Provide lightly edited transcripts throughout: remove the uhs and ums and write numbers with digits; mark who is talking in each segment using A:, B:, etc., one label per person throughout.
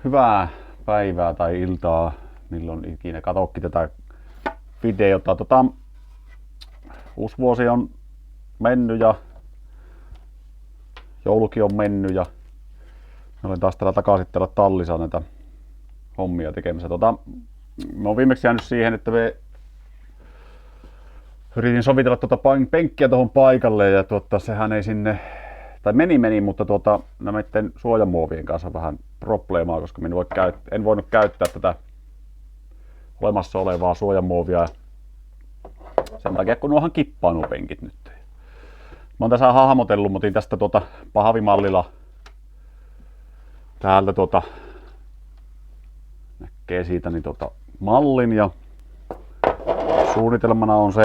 A: Hyvää päivää tai iltaa, milloin ikinä katokki tätä videota. Uusi vuosi on mennyt ja joulukin on mennyt ja olen taas täällä takaisin täällä tallissa näitä hommia tekemässä. Mä oon viimeksi jäänyt siihen, että me yritin sovitella penkkiä tuohon paikalle ja sehän ei sinne, tai meni, mutta näiden suojamuovien kanssa vähän probleemaa, koska en voinut käyttää tätä olemassa olevaa suojamuovia sen takia, kun nuohan kippaa nuo penkit nyt. Mä oon tässä hahmotellut, mä otin tästä pahvimallilla täältä näkee siitä niin mallin ja suunnitelmana on se,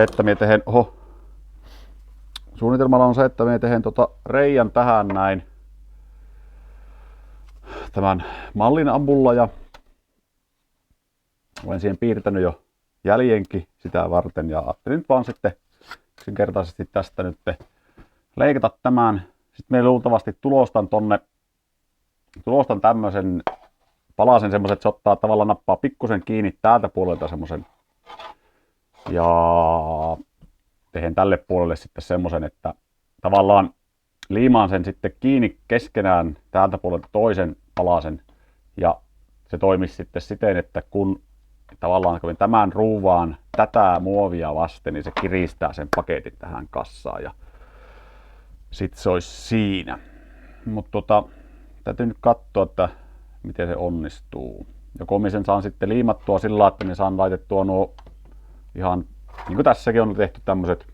A: että me tehen reijän tähän näin tämän mallin avulla ja olen siihen piirtänyt jo jäljenkin sitä varten ja ajattelin nyt vaan sitten yksinkertaisesti tästä nyt leikata tämän. Sitten me luultavasti tulostan tämmösen palasen semmoset, että se ottaa tavallaan nappaa pikkusen kiinni täältä puolelta semmosen ja tehen tälle puolelle sitten semmosen, että tavallaan liimaan sen sitten kiinni keskenään täältä puolelta toisen palasen ja se toimisi sitten siten, että kun tavallaan kun tämän ruuvaan tätä muovia vasten, niin se kiristää sen paketin tähän kassaan ja sitten se olisi siinä. Mutta täytyy nyt katsoa, että miten se onnistuu. Joko minä sen saan sitten liimattua sillä lailla, että minä saan laitettua nuo ihan, niin kuin tässäkin on tehty tämmöiset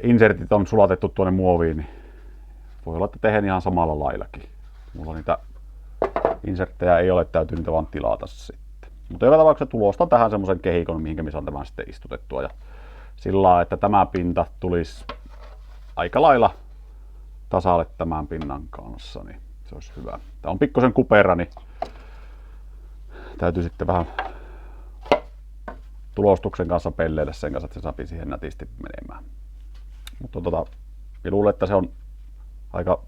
A: insertit on sulatettu tuonne muoviin, niin voi olla, että tehen ihan samalla laillakin. Mulla niitä inserttejä ei ole, täytyy niitä vaan tilata sitten. Mutta joka tapauksessa tulostan tähän semmoisen kehikon, mihinkä minä saan tämän sitten istutettua. Ja sillä lailla, että tämä pinta tulisi aika lailla tasalle tämän pinnan kanssa, niin se olisi hyvä. Tämä on pikkusen kupera, niin täytyy sitten vähän tulostuksen kanssa pelleillä sen kanssa, että se saapi siihen nätisti menemään. Mutta minä luulen, että se on aika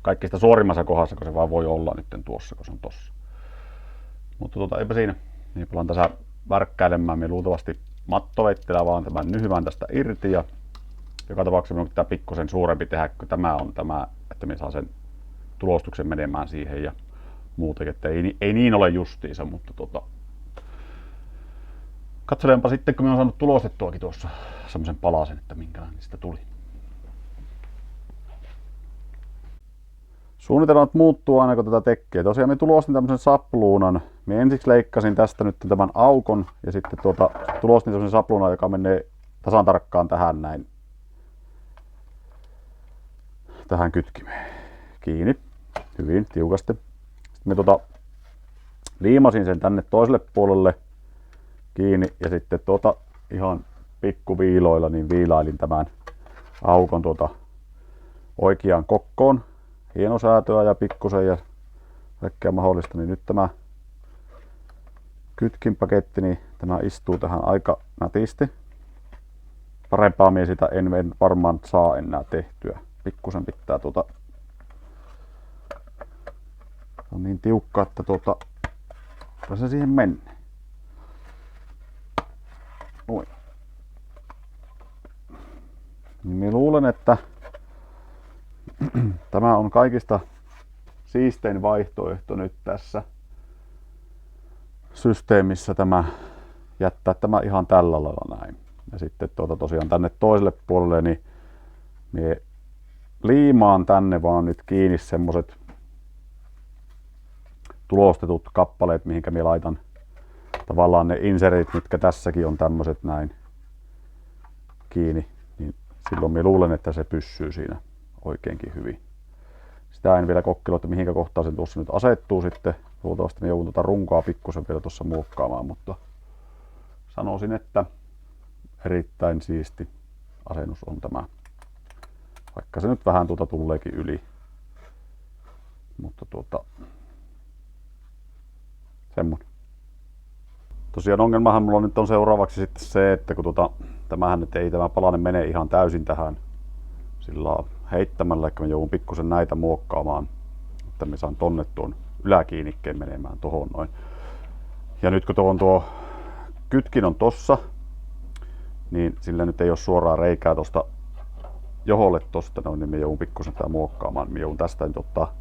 A: kaikista suorimmassa kohdassa, kun se vaan voi olla nyt tuossa, kun se on tossa. Mutta eipä siinä. Minä palaan tässä värkkäilemään. Minä luultavasti mattoveittelää vaan tämän nyhyvän tästä irti ja joka tapauksessa minun pitää pikkusen suurempi tehdä, kun tämä on tämä, että minä saan sen tulostuksen menemään siihen ja muutenkin, että ei niin ole justiinsa, mutta katselenpa sitten, kun minä olen saanut tulostettuakin tuossa semmoisen palasen, että minkälainen sitä tuli. Suunnitelmat muuttuu aina kun tätä tekee. Tosiaan minä tulostin tämmöisen sapluunan. Minä ensiksi leikkasin tästä nyt tämän aukon ja sitten tulostin tämmöisen sapluunan, joka menee tasan tarkkaan tähän näin. Tähän kytkimeen kiinni hyvin tiukasti. Sitten minä liimasin sen tänne toiselle puolelle kiinni ja sitten ihan pikkuviiloilla niin viilailin tämän aukon oikeaan kokkoon. Hienosäätöä ja pikkusen ja kaikkea mahdollista, niin nyt tämä kytkinpaketti, niin tämä istuu tähän aika nätisti. Parempaa minä sitä en varmaan saa enää tehtyä. Pikkusen pitää on niin tiukka, että se siihen menee. Noin. Niin minä luulen, että tämä on kaikista siistein vaihtoehto nyt tässä systeemissä jättää tämä ihan tällä lailla näin. Ja sitten tosiaan tänne toiselle puolelle niin minä liimaan tänne vaan nyt kiinni semmoset tulostetut kappaleet, mihinkä minä laitan tavallaan ne insertit, mitkä tässäkin on tämmöset näin kiinni, niin silloin minä luulen, että se pysyy siinä oikeinkin hyvin. Sitä en vielä kokeile, että mihinkä kohtaan se tuossa nyt asettuu sitten. Luultavasti me joudun runkoa pikkusen vielä tuossa muokkaamaan, mutta sanoisin, että erittäin siisti asennus on tämä. Vaikka se nyt vähän tuleekin yli. Mutta semmonen. Tosiaan ongelmahan mulla nyt on seuraavaksi sitten se, että kun tämähän nyt ei tämä palanen mene ihan täysin tähän sillä heittämällä, että mä joudun pikkusen näitä muokkaamaan että mä saan tonne tuon yläkiinnikkeen menemään tohon noin. Ja nyt kun tuo kytkin on tossa, niin sillä nyt ei ole suoraa reikää tosta joholle tosta noin, niin mä joudun pikkusen tää muokkaamaan. Mä joudun tästä nyt ottaa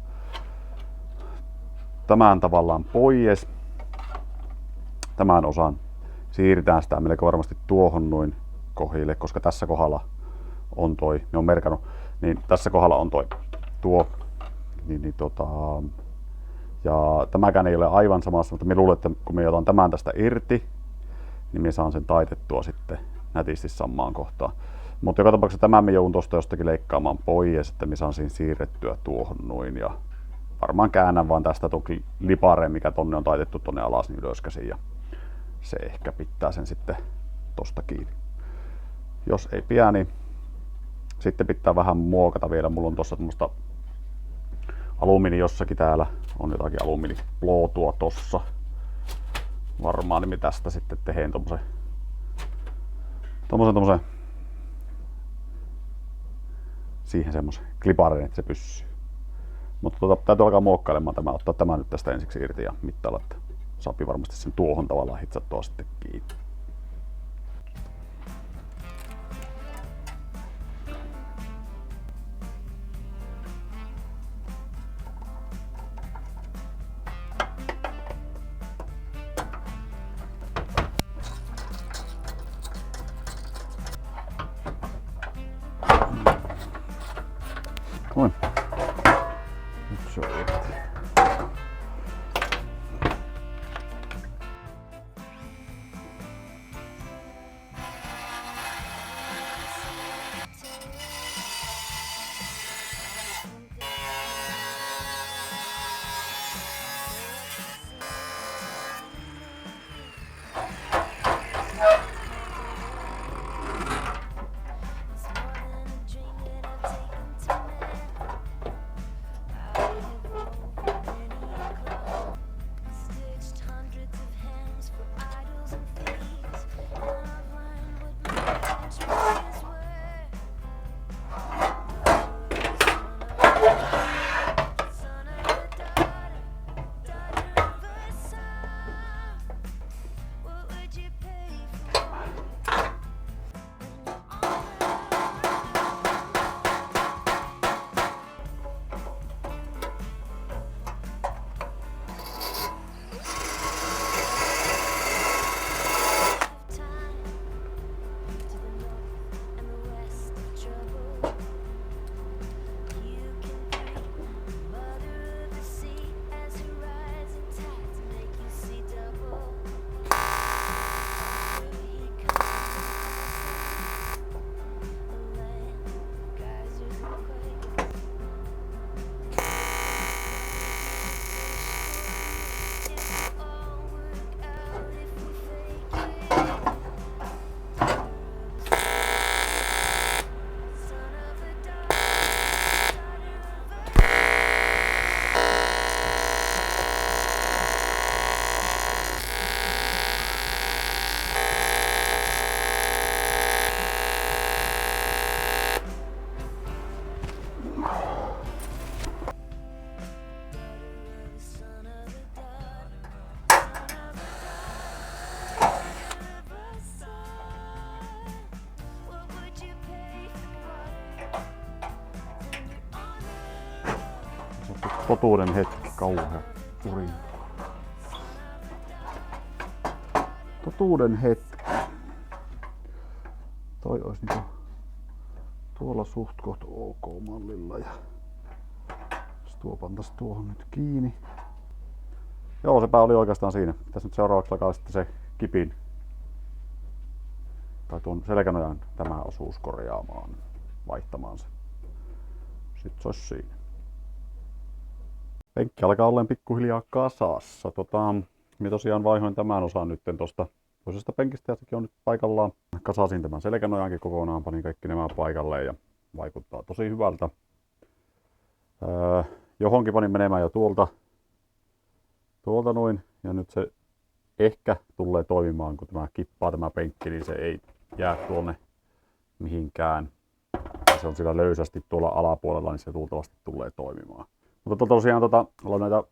A: tämän tavallaan pois. Tämän osan siirretään sitä melko varmasti tuohon noin kohdille, koska tässä kohdalla on toi, me on merkannut, niin tässä kohdalla on tuo, ja tämäkään ei ole aivan samassa, mutta mä luulen, että kun mä otan tämän tästä irti, niin mä saan sen taitettua sitten nätisti samaan kohtaan. Mutta joka tapauksessa tämän mä joudun tosta jostakin leikkaamaan pois, että mä saan siinä siirrettyä tuohon noin, ja varmaan käännän vaan tästä toki lipareen, mikä tonne on taitettu tonne alas, niin ylöskäsin, ja se ehkä pitää sen sitten tosta kiinni. Jos ei pidä, niin sitten pitää vähän muokata vielä. Mulla on tossa tämmöstä alumiini jossakin täällä. On jotakin alumiiniplootua tossa. Varmaan niin tästä sitten teheen tommosen siihen semmosen klipareen, että se pysyy. Mutta täytyy alkaa muokkailemaan tämä. Ottaa tämä nyt tästä ensiksi irti ja mittailla, että saapi varmasti sen tuohon tavallaan hitsattua sitten kiinni. Noin. Nyt se on irti. Totuuden hetki, kauhea urin. Totuuden hetki. Toi olisi niinku tuolla suht koht ok mallilla ja tuo pantas tuohon nyt kiinni. Joo, sepä oli oikeastaan siinä. Tässä nyt seuraavaksi alkaa sitten se kipin tai tuon selkänojan tämä osuus korjaamaan, vaihtamaan se. Sitten se olisi siinä. Penkki alkaa olleen pikkuhiljaa kasassa. Minä tosiaan vaihoin tämän osan nyt tosta toisesta penkistä ja sekin on nyt paikallaan. Kasasin tämän selkänojankin kokonaan, panin kaikki nämä paikalleen ja vaikuttaa tosi hyvältä. Johonkin panin menemään jo tuolta noin ja nyt se ehkä tulee toimimaan, kun tämä kippaa tämä penkki, niin se ei jää tuonne mihinkään. Se on sillä löysästi tuolla alapuolella, niin se luultavasti tulee toimimaan. Mutta tosiaan ollaan näitä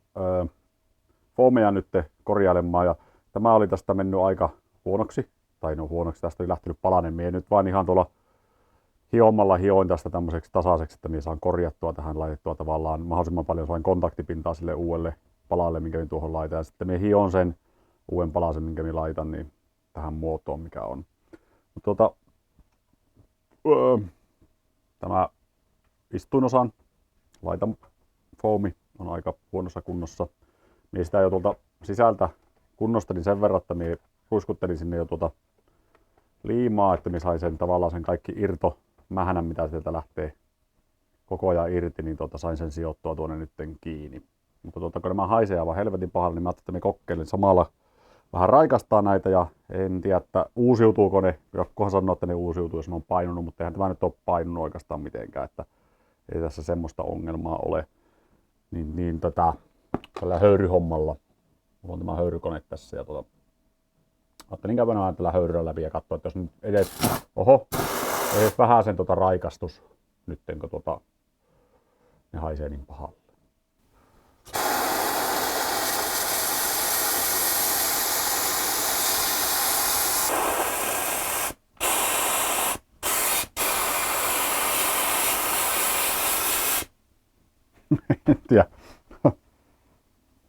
A: foameja nyt korjailemaan ja tämä oli tästä mennyt aika huonoksi. Tai no huonoksi, tästä oli lähtenyt palanen. Mie nyt vaan ihan tuolla hiomalla hioin tästä tämmöiseksi tasaiseksi, että minä saan korjattua tähän, laitettua tavallaan mahdollisimman paljon sain kontaktipintaa sille uudelle palalle, minkä minä tuohon laitan. Ja sitten minä hion sen uuden palasen, minkä minä laitan, niin tähän muotoon, mikä on. Tämä istuinosan laitan foami on aika huonossa kunnossa. Minä sitä jo tuolta sisältä kunnostelin sen verran, että minä ruiskuttelin sinne jo liimaa, että minä sain sen tavallaan sen kaikki irtomähänän, mitä sieltä lähtee koko ajan irti, niin sain sen sijoittua tuonne nytten kiinni. Mutta kun nämä haisee aivan helvetin pahalle, niin mä ajattelin, että minä kokeilin samalla vähän raikastaa näitä ja en tiedä, että uusiutuuko ne. Jokkohan sanoo, että ne uusiutuu, jos ne on painunut, mutta eihän tämä nyt ole painunut oikeastaan mitenkään, että ei tässä semmoista ongelmaa ole. Tällä höyryhommalla, mulla on tämä höyrykone tässä ja ajattelin käydä vähän tällä höyryllä läpi ja katsoa, että jos nyt edes vähän sen raikastus nyt, kun ne haisee niin pahalle. En tiedä.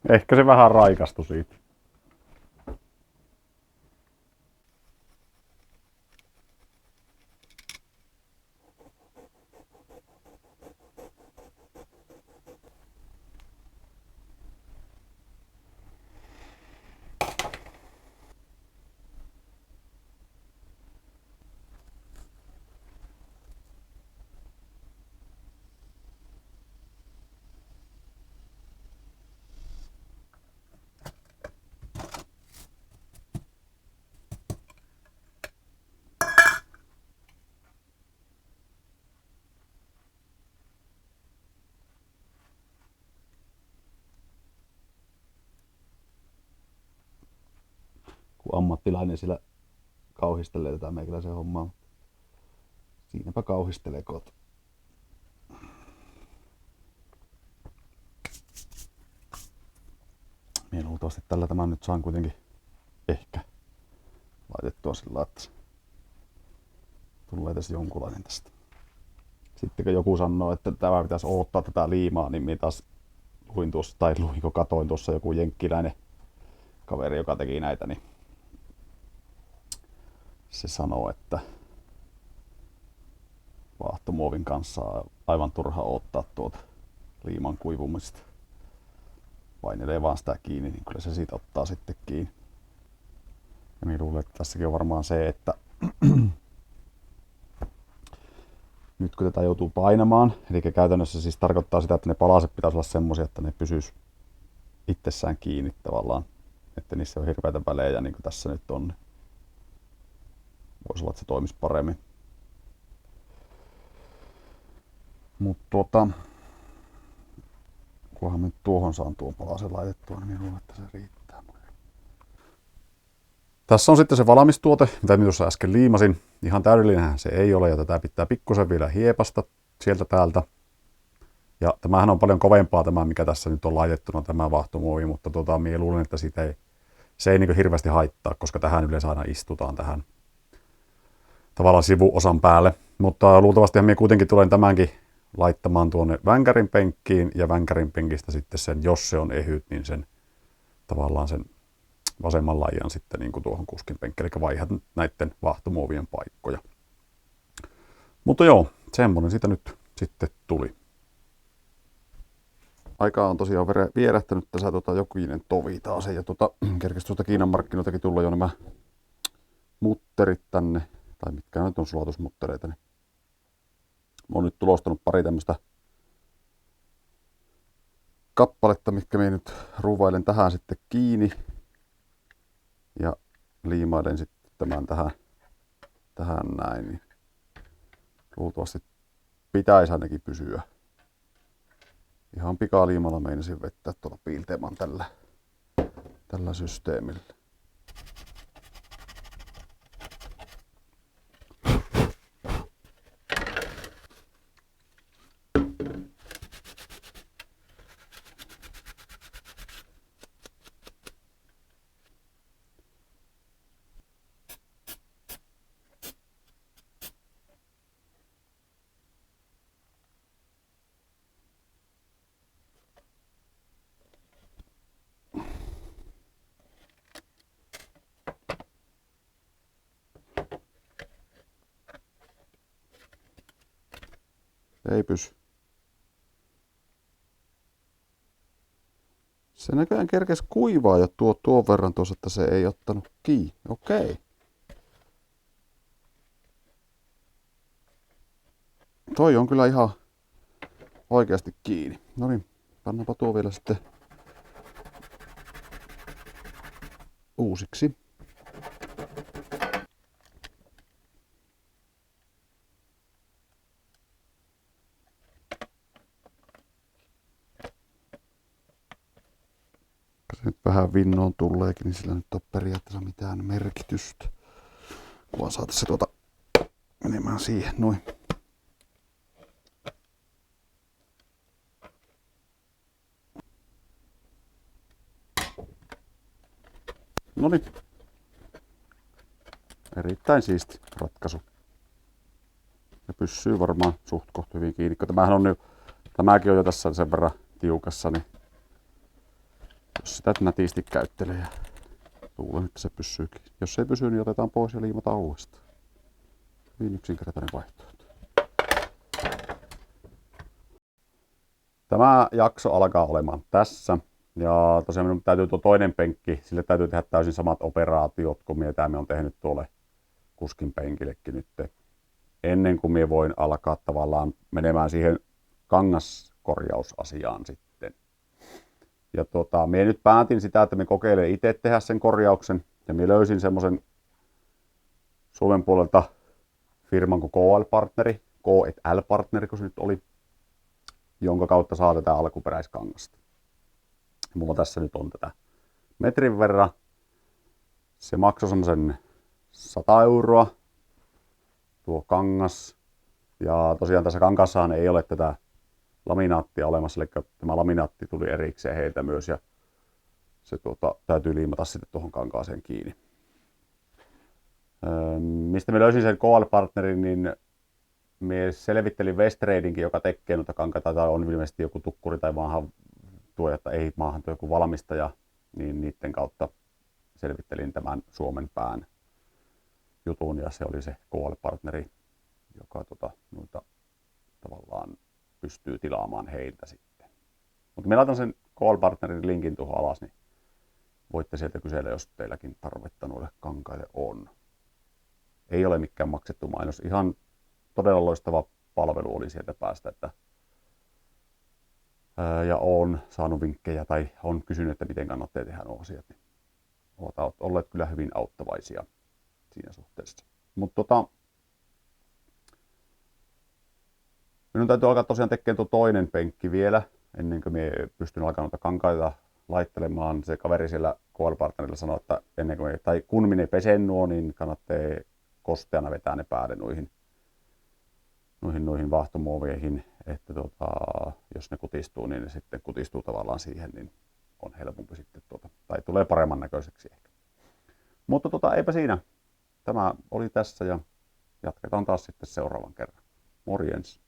A: Ehkä se vähän raikastui siitä. Kun ammattilainen sillä kauhistelee tätä meikäläisen hommaa. Siinäpä kauhistelee koot. Mie luultavasti tällä tämän nyt saan kuitenkin ehkä laitettua sillä, että tulee tässä jonkunlainen tästä. Sitten kun joku sanoo, että tämä pitäisi odottaa tätä liimaa, niin minä taas katoin tuossa joku jenkkiläinen kaveri, joka teki näitä, niin se sanoo, että vaahtomuovin kanssa on aivan turha odottaa tuota liiman kuivumista. Painelee vaan sitä kiinni, niin kyllä se siitä ottaa sitten kiinni. Ja minä luulen, että tässäkin on varmaan se, että nyt kun tätä joutuu painamaan, eli käytännössä siis tarkoittaa sitä, että ne palaset pitäisi olla semmoisia, että ne pysyisi itsessään kiinni tavallaan, että niissä on hirveitä välejä, niin kuin tässä nyt on. Voisi olla, että se toimisi paremmin. Mutta kunhan nyt tuohon saan tuon palasen laitettua, niin luulen, että se riittää. Tässä on sitten se valmistuote, mitä tuossa äsken liimasin. Ihan täydellinenhän se ei ole ja tätä pitää pikkusen vielä hiepasta sieltä täältä. Ja tämähän on paljon kovempaa tämä, mikä tässä nyt on laitettuna, tämä vaahtomuovi, mutta minä luulen, että se ei niin hirveästi haittaa, koska tähän yleensä aina istutaan tähän tavallaan sivuosan päälle. Mutta luultavasti minä kuitenkin tulen tämänkin laittamaan tuonne vänkärin penkkiin ja vänkärin penkistä sitten sen, jos se on ehyt, niin sen tavallaan sen vasemman laijan sitten niin kuin tuohon kuskin penkkiin, eli vaihat näiden vaahtomuovien paikkoja. Mutta joo, semmonen siitä nyt sitten tuli. Aikaa on tosiaan vierähtänyt tässä jokuinen tovi taas ja kerkesi tuosta Kiinan markkinoiltakin tulla jo nämä mutterit tänne, tai mitkä nyt on sulatusmuttereita, niin olen nyt tulostanut pari tämmöistä kappaletta, mitkä minä nyt ruuvailen tähän sitten kiinni ja liimailen sitten tämän tähän näin, niin luultavasti pitäisi ainakin pysyä. Ihan pikaliimalla meinasin vettää tuolla piilteeman tällä systeemillä.
B: Ei pysy. Se näköjään kerkesi kuivaa jo tuon verran tuossa, että se ei ottanut kiinni. Okei. Toi on kyllä ihan oikeasti kiinni. No niin, pannaanpa tuo vielä sitten uusiksi. Se nyt vähän vinnoon tulleekin, niin sillä nyt on periaatteessa mitään merkitystä. Kunhan saataisiin se menemään siihen noin. Noniin. Erittäin siisti ratkaisu. Ja pysyy varmaan suht koht hyvin kiinni. Tämäkin on jo tässä sen verran tiukassa, niin jos sitä nätisti käyttelee ja luulen, että se pysyykin. Jos ei pysy, niin otetaan pois ja liimataan uudestaan. Hyvin yksinkertainen vaihtoehto. Tämä jakso alkaa olemaan tässä. Ja tosiaan minun täytyy tuo toinen penkki, sille täytyy tehdä täysin samat operaatiot, kun me on tehnyt tuolle kuskin penkillekin nyt. Ennen kuin minä voin alkaa tavallaan menemään siihen kangaskorjausasiaan sitten. Ja minä nyt päätin sitä, että minä kokeilen itse tehdä sen korjauksen. Ja minä löysin semmoisen Suomen puolelta firman kuin KL-partneri, K&L-partneri, kun se nyt oli, jonka kautta saa tätä alkuperäiskangasta. Mulla tässä nyt on tätä metrin verran. Se maksoi semmoisen 100 euroa tuo kangas. Ja tosiaan tässä kankassaan ei ole tätä laminaattia olemassa, eli tämä laminaatti tuli erikseen heiltä myös ja se täytyy liimata sitten tuohon kankaaseen kiinni. Mistä me löysin sen KL-partnerin, niin me selvittelin Westradinkin, joka tekee noita kankaita, tai on ilmeisesti joku tukkuri tai maahantuoja, ei maahantuoja, joku valmistaja, niin niiden kautta selvittelin tämän Suomen pään jutun, ja se oli se KL-partneri, joka noita tavallaan pystyy tilaamaan heiltä sitten. Mutta me laitan sen KL-partnerin linkin tuohon alas, niin voitte sieltä kysellä, jos teilläkin tarvetta noille kankaille on. Ei ole mikään maksettu mainos. Ihan todella loistava palvelu oli sieltä päästä. Ja olen saanut vinkkejä tai olen kysynyt, että miten kannattaa tehdä nuo asiat. Niin ovat olleet kyllä hyvin auttavaisia siinä suhteessa. Mutta minun täytyy alkaa tosiaan tekemään tuo toinen penkki vielä, ennen kuin minä pystyn alkaa noita kankaita laittelemaan. Se kaveri siellä KL-partnerilla sanoi, että kun minä pesen nuo, niin kannattaa kosteana vetää ne päälle noihin vaahtomuoveihin, että jos ne kutistuu, niin ne sitten kutistuu tavallaan siihen, niin on helpompi sitten tai tulee paremman näköiseksi ehkä. Mutta eipä siinä. Tämä oli tässä ja jatketaan taas sitten seuraavan kerran. Morjens!